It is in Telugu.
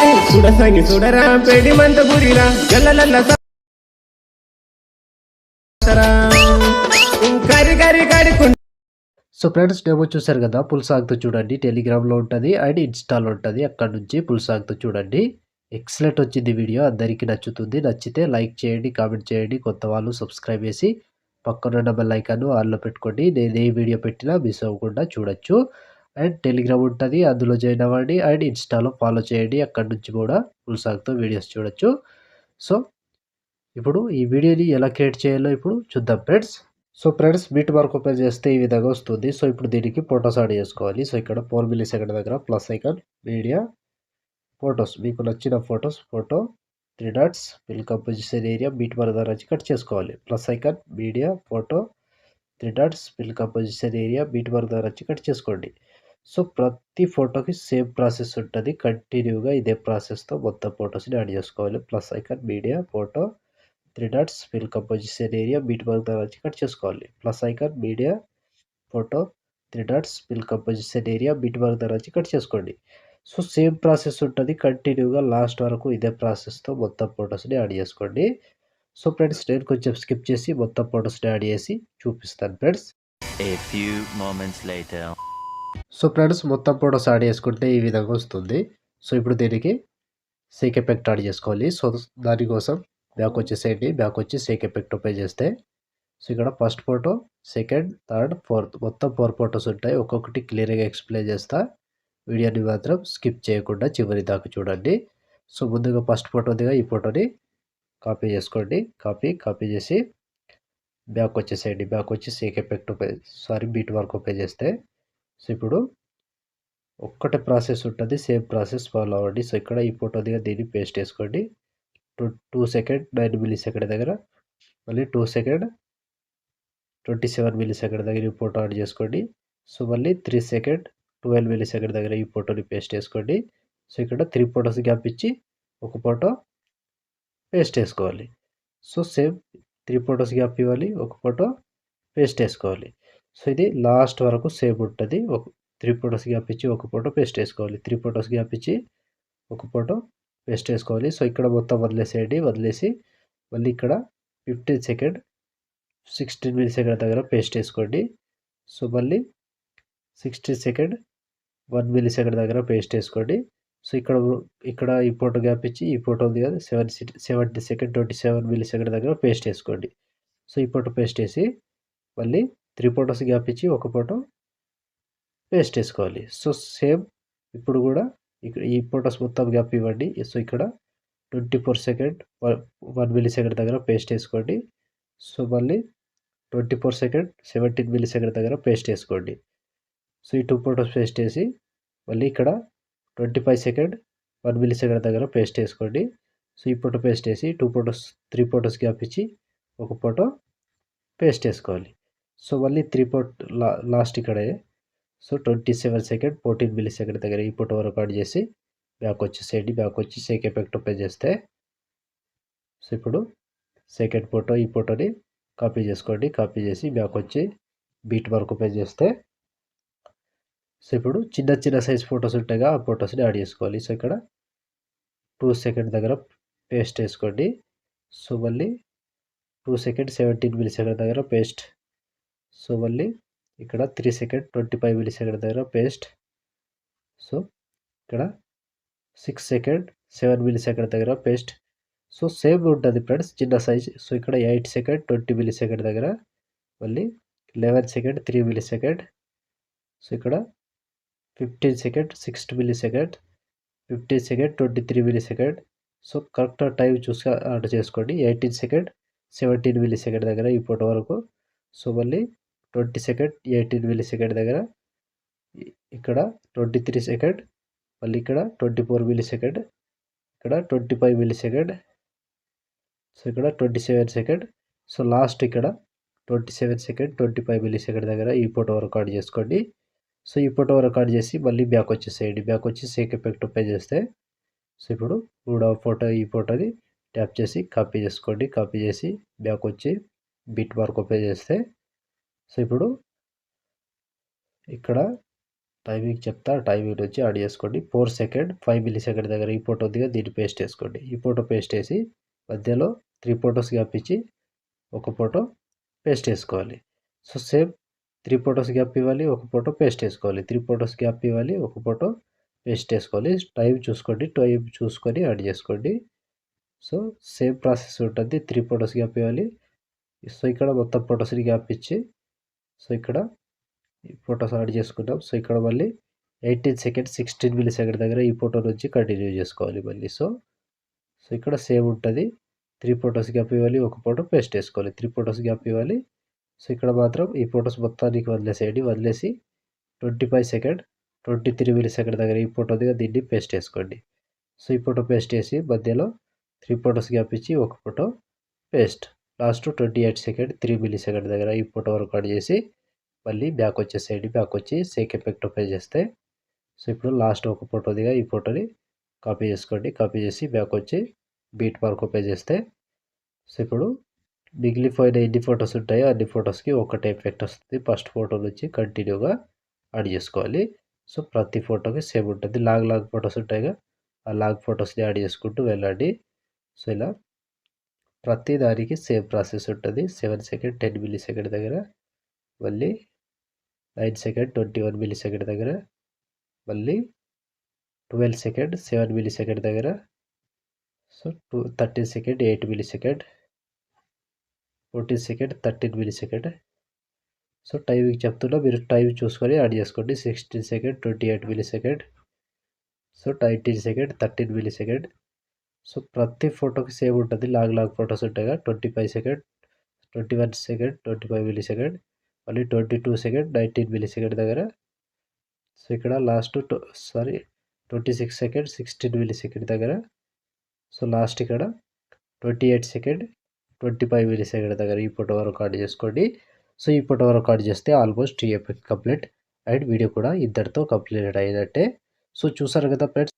సుడసాగి సుడరా పెడి మంత గురిరా గల్లలల్ల కరి కరి కడుకుంటా. సో ఫ్రెండ్స్ డెమో చూసారు కదా, ఫుల్ సాగుతూ చూడండి. టెలిగ్రామ్లో ఉంటుంది అండ్ ఇన్స్టాలో ఉంటుంది. అక్కడ నుంచి ఫుల్ సాగుతూ చూడండి. ఎక్సలెంట్ వచ్చింది వీడియో, అందరికీ నచ్చుతుంది. నచ్చితే లైక్ చేయండి, కామెంట్ చేయండి. కొత్త వాళ్ళు సబ్స్క్రైబ్ చేసి పక్కనున్న బెల్ ఐకాన్ ఆన్లో పెట్టుకోండి. నేను ఏ వీడియో పెట్టినా మిస్ అవ్వకుండా చూడొచ్చు. అండ్ టెలిగ్రామ్ ఉంటుంది, అందులో జాయిన్ అవ్వండి. అండ్ ఇన్స్టాలో ఫాలో చేయండి, అక్కడ నుంచి కూడా ఫుల్ సాగుతూ వీడియోస్ చూడొచ్చు. సో ఇప్పుడు ఈ వీడియోని ఎలా క్రియేట్ చేయాలో ఇప్పుడు చూద్దాం friends. So friends beat mark open చేస్తే ఈ విధంగా వస్తుంది. సో ఇప్పుడు దీనికి ఫొటోస్ యాడ్ చేసుకోవాలి. సో ఇక్కడ 4 మిల్లీ సెకండ్ దగ్గర ప్లస్ ఐకాన్ మీడియా ఫొటోస్, మీకు నచ్చిన photos photo 3 dots fill composition area beat mark ద్వారా కట్ చేసుకోవాలి. Plus icon media photo 3 dots fill composition area beat mark ద్వారా కట్ చేసుకోండి. సో ప్రతి ఫోటోకి సేమ్ ప్రాసెస్ ఉంటుంది. కంటిన్యూగా ఇదే ప్రాసెస్తో మొత్తం ఫొటోస్ని యాడ్ చేసుకోవాలి. Plus icon media photo 3 dots fill composition area beat mark ద్వారా కట్ చేసుకోవాలి. Plus icon media photo 3 dots fill composition area beat mark ద్వారా కట్ చేసుకోండి. సో సేమ్ ప్రాసెస్ ఉంటుంది. కంటిన్యూగా లాస్ట్ వరకు ఇదే ప్రాసెస్తో మొత్తం ఫొటోస్ని యాడ్ చేసుకోండి. సో ఫ్రెండ్స్ నేను కొంచెం స్కిప్ చేసి మొత్తం ఫొటోస్ని యాడ్ చేసి చూపిస్తాను ఫ్రెండ్స్. సో ఫ్రెండ్స్ మొత్తం ఫొటోస్ యాడ్ చేసుకుంటే ఈ విధంగా వస్తుంది. సో ఇప్పుడు దీనికి సేక్ ఎఫెక్ట్ యాడ్ చేసుకోవాలి. సో దానికోసం బ్యాక్ వచ్చేసేయండి. బ్యాక్ వచ్చి సేక్ ఎఫెక్ట్ ఓపెన్ చేస్తే సో ఇక్కడ first photo, second, third, fourth మొత్తం 4 ఫొటోస్ ఉంటాయి. ఒక్కొక్కటి క్లియర్గా ఎక్స్ప్లెయిన్ చేస్తా. వీడియోని మాత్రం స్కిప్ చేయకుండా చివరి దాకా చూడండి. సో ముందుగా ఫస్ట్ ఫోటో ఉందిగా, ఈ ఫోటోని కాపీ చేసుకోండి. కాపీ చేసి బ్యాక్ వచ్చేసేయండి. బ్యాక్ వచ్చి sake effect beat mark open చేస్తే సో ఇప్పుడు ఒక్కటే ప్రాసెస్ ఉంటుంది. సేమ్ ప్రాసెస్ ఫాలో అవ్వండి. సో ఇక్కడ ఈ ఫోటో దిగా దీన్ని పేస్ట్ చేసుకోండి. 2 సెకండ్ 9 మిల్లీ సెకండ్ దగ్గర మళ్ళీ 2 సెకండ్ 27 మిల్లీ సెకండ్ దగ్గర ఈ ఫోటో యాడ్ చేసుకోండి. సో మళ్ళీ 3 సెకండ్ 12 మిల్లీ సెకండ్ దగ్గర ఈ ఫోటోని పేస్ట్ చేసుకోండి. సో ఇక్కడ 3 ఫొటోస్ గ్యాప్ ఇచ్చి ఒక ఫోటో పేస్ట్ వేసుకోవాలి. సో సేమ్ 3 ఫొటోస్ గ్యాప్ ఇవ్వాలి, ఒక ఫోటో పేస్ట్ వేసుకోవాలి. సో ఇది లాస్ట్ వరకు సేమ్ ఉంటుంది. 3 ఫొటోస్ గ్యాప్ ఇచ్చి ఒక ఫోటో పేస్ట్ వేసుకోవాలి. 3 ఫొటోస్ గ్యాప్ ఇచ్చి ఒక ఫోటో పేస్ట్ వేసుకోవాలి. సో ఇక్కడ మొత్తం వదిలేసేయండి. వదిలేసి మళ్ళీ ఇక్కడ 15 సెకండ్ 16 మిల్లీ సెకండ్ దగ్గర పేస్ట్ వేసుకోండి. సో మళ్ళీ 16 సెకండ్ 1 మిల్లీ సెకండ్ దగ్గర పేస్ట్ వేసుకోండి. సో ఇక్కడ ఈ ఫోటో గ్యాప్ ఇచ్చి ఈ ఫోటో ఉంది కదా 70 సెకండ్ 27 మిల్లీ సెకండ్ దగ్గర పేస్ట్ వేసుకోండి. సో ఈ ఫోటో పేస్ట్ వేసి మళ్ళీ 3 ఫొటోస్ గ్యాప్ ఇచ్చి ఒక ఫోటో పేస్ట్ వేసుకోవాలి. సో సేమ్ ఇప్పుడు కూడా ఇక్కడ ఈ ఫొటోస్ మొత్తం గ్యాప్ ఇవ్వండి. సో ఇక్కడ 24 సెకండ్ 1 మిల్లీ సెకండ్ దగ్గర పేస్ట్ వేసుకోండి. సో మళ్ళీ 24 సెకండ్ 17 మిల్లీ సెకండ్ దగ్గర పేస్ట్ వేసుకోండి. సో ఈ 2 ఫొటోస్ పేస్ట్ వేసి మళ్ళీ ఇక్కడ 25 సెకండ్ 1 మిల్లీ సెకండ్ దగ్గర పేస్ట్ వేసుకోండి. సో ఈ ఫోటో పేస్ట్ వేసి 3 ఫొటోస్ గ్యాప్ ఇచ్చి ఒక ఫోటో పేస్ట్ వేసుకోవాలి. సో మళ్ళీ 3 ఫోటో లాస్ట్ ఇక్కడే సో 27 సెకండ్ 14 మిల్లీ సెకండ్ దగ్గర ఈ ఫోటో వరకు యాడ్ చేసి బ్యాక్ వచ్చేసేయండి. బ్యాక్ వచ్చి సేక్ ఎఫెక్ట్ ఓపెన్ చేస్తే సో ఇప్పుడు సెకండ్ ఫోటో ఈ ఫోటోని కాపీ చేసుకోండి. కాపీ చేసి బ్యాక్ వచ్చి బీట్ మార్క్ ఓపెన్ చేస్తే సో ఇప్పుడు చిన్న సైజ్ ఫొటోస్ ఉంటాయిగా, ఆ ఫొటోస్ని యాడ్ చేసుకోవాలి. సో ఇక్కడ 2 సెకండ్ దగ్గర పేస్ట్ వేసుకోండి. సో మళ్ళీ 2 సెకండ్ 17 మిల్లీ సెకండ్ దగ్గర పేస్ట్. సో మళ్ళీ ఇక్కడ 3 సెకండ్ 25 మిల్లీ సెకండ్ దగ్గర పేస్ట్. సో ఇక్కడ 6 సెకండ్ 7 మిల్లీ సెకండ్ దగ్గర పేస్ట్. సో సేమ్ ఉంటుంది ఫ్రెండ్స్ చిన్న సైజ్. సో ఇక్కడ 8 సెకండ్ 20 మిల్లీ సెకండ్ దగ్గర మళ్ళీ 11 సెకండ్ 3 మిల్లీ సెకండ్. సో ఇక్కడ 15 second 6 milli second 15 second 23 milli second. So correct time చూసి యాడ్ చేసుకోండి. 18 సెకండ్ 17 మిల్లీ సెకండ్ దగ్గర ఈ ఫోటో వరకు. సో మళ్ళీ 20 సెకండ్ 18 మిల్లీ సెకండ్ దగ్గర ఇక్కడ 23 సెకండ్ మళ్ళీ ఇక్కడ 24 మిల్లీ సెకండ్ ఇక్కడ 25 మిల్లీ సెకండ్. సో ఇక్కడ 27 సెకండ్. సో లాస్ట్ ఇక్కడ 27 సెకండ్ 25 మిల్లీ సెకండ్ దగ్గర ఈ ఫోటో వరకు యాడ్ చేసుకోండి. సో ఈ ఫోటో వరకు యాడ్ చేసి మళ్ళీ బ్యాక్ వచ్చేసేయండి. బ్యాక్ వచ్చి సేక్ ఎఫెక్ట్ ఓపెన్ చేస్తే సో ఇప్పుడు మూడవ ఫోటో ఈ ఫోటోని ట్యాప్ చేసి కాపీ చేసుకోండి. కాపీ చేసి బ్యాక్ వచ్చి బీట్ మార్క్ ఓపెన్ చేస్తే సో ఇప్పుడు ఇక్కడ టైమింగ్ చెప్తా, టైమింగ్ నుంచి యాడ్ చేసుకోండి. 4 సెకండ్ 5 మిల్లీ సెకండ్ దగ్గర ఈ ఫోటో ఉందిగా, దీన్ని పేస్ట్ చేసుకోండి. ఈ ఫోటో పేస్ట్ చేసి మధ్యలో 3 ఫోటోస్ గ్యాప్ ఇచ్చి ఒక ఫోటో పేస్ట్ చేసుకోవాలి. సో సేమ్ 3 ఫోటోస్ గ్యాప్ ఇవ్వాలి, ఒక ఫోటో పేస్ట్ చేసుకోవాలి. 3 ఫోటోస్ గ్యాప్ ఇవ్వాలి, ఒక ఫోటో పేస్ట్ చేసుకోవాలి. టైం చూసుకోండి, టైం చూసుకొని యాడ్ చేసుకోండి. సో సేమ్ ప్రాసెస్ ఉంటుంది. 3 ఫోటోస్ గ్యాప్ ఇవ్వాలి. సో ఇక్కడ మొత్తం ఫోటోస్ని గ్యాప్ ఇచ్చి సో ఇక్కడ ఈ ఫోటోస్ యాడ్ చేసుకున్నాం. సో ఇక్కడ మళ్ళీ 18 సెకండ్ 16 మిల్లీ సెకండ్ దగ్గర ఈ ఫోటో నుంచి కంటిన్యూ చేసుకోవాలి మళ్ళీ. సో ఇక్కడ సేమ్ ఉంటుంది. 3 ఫోటోస్ గ్యాప్ ఇవ్వాలి, ఒక ఫోటో పేస్ట్ చేసుకోవాలి. 3 ఫోటోస్ గ్యాప్ ఇవ్వాలి. సో ఇక్కడ మాత్రం ఈ ఫోటోస్ మొత్తానికి వదిలేసేయండి. వదిలేసి 25 సెకండ్ 23 మిల్లీ సెకండ్ దగ్గర ఈ ఫోటో దగ్గర దీన్ని పేస్ట్ చేసుకోండి. సో ఈ ఫోటో పేస్ట్ చేసి మధ్యలో 3 ఫోటోస్ గ్యాప్ ఇచ్చి ఒక photo paste. Last 28 second 3 millisecond దగ్గర ఈ ఫోటో వరకు యాడ్ చేసి మళ్ళీ బ్యాక్ వచ్చేసేయండి. బ్యాక్ వచ్చి సేక్ ఎఫెక్ట్ ఓపెన్ చేస్తే సో ఇప్పుడు లాస్ట్ ఒక ఫోటో దిగా ఈ ఫోటోని కాపీ చేసుకోండి. కాపీ చేసి బ్యాక్ వచ్చి బీట్ మార్క్ ఓపెన్ చేస్తే సో ఇప్పుడు మిగిలిపోయిన ఎన్ని ఫొటోస్ ఉంటాయో అన్ని ఫొటోస్కి ఒకటే ఎఫెక్ట్ వస్తుంది. ఫస్ట్ ఫోటో నుంచి కంటిన్యూగా యాడ్ చేసుకోవాలి. సో ప్రతి ఫోటోకి సేమ్ ఉంటుంది. లాంగ్ ఫొటోస్ ఉంటాయిగా, ఆ లాంగ్ ఫొటోస్ని యాడ్ చేసుకుంటూ వెళ్ళండి. సో ఇలా ప్రతి దానికి సేమ్ ప్రాసెస్ ఉంటుంది. 7 సెకండ్ 10 మిల్లీ సెకండ్ దగ్గర, మళ్ళీ 9 సెకండ్ 21 మిల్లీ సెకండ్ దగ్గర, మళ్ళీ 12 సెకండ్ 7 మిల్లీ సెకండ్ దగ్గర, so 13 second 8 milli second, 14 second 13 milli second. So timing చెప్తున్నా, మీరు టైం చూసుకొని యాడ్ చేసుకోండి. 16 second 28 milli second, so 19 second 13 milli second. So ప్రతి ఫోటోకి సేమ్ ఉంటుంది. లాంగ్ ఫొటోస్ ఉంటాయిగా, 25 సెకండ్ 21 సెకండ్ 25 మిల్లీ సెకండ్, మళ్ళీ 22 సెకండ్ 19 మిల్లీ సెకండ్ దగ్గర. సో ఇక్కడ లాస్ట్ 26 సెకండ్ 16 మిల్లీ సెకండ్ దగ్గర. సో లాస్ట్ ఇక్కడ 28 సెకండ్ 25 మిల్లీ సెకండ్ దగ్గర ఈ ఫోటో వరకు యాడ్ చేసుకోండి. సో ఈ ఫోటో వరకు యాడ్ చేస్తే ఆల్మోస్ట్ ఈ ఎఫెక్ట్ కంప్లీట్ అండ్ వీడియో కూడా ఇద్దరితో కంప్లీట్ అయినట్టే. సో చూసారు కదా ఫ్రెండ్స్.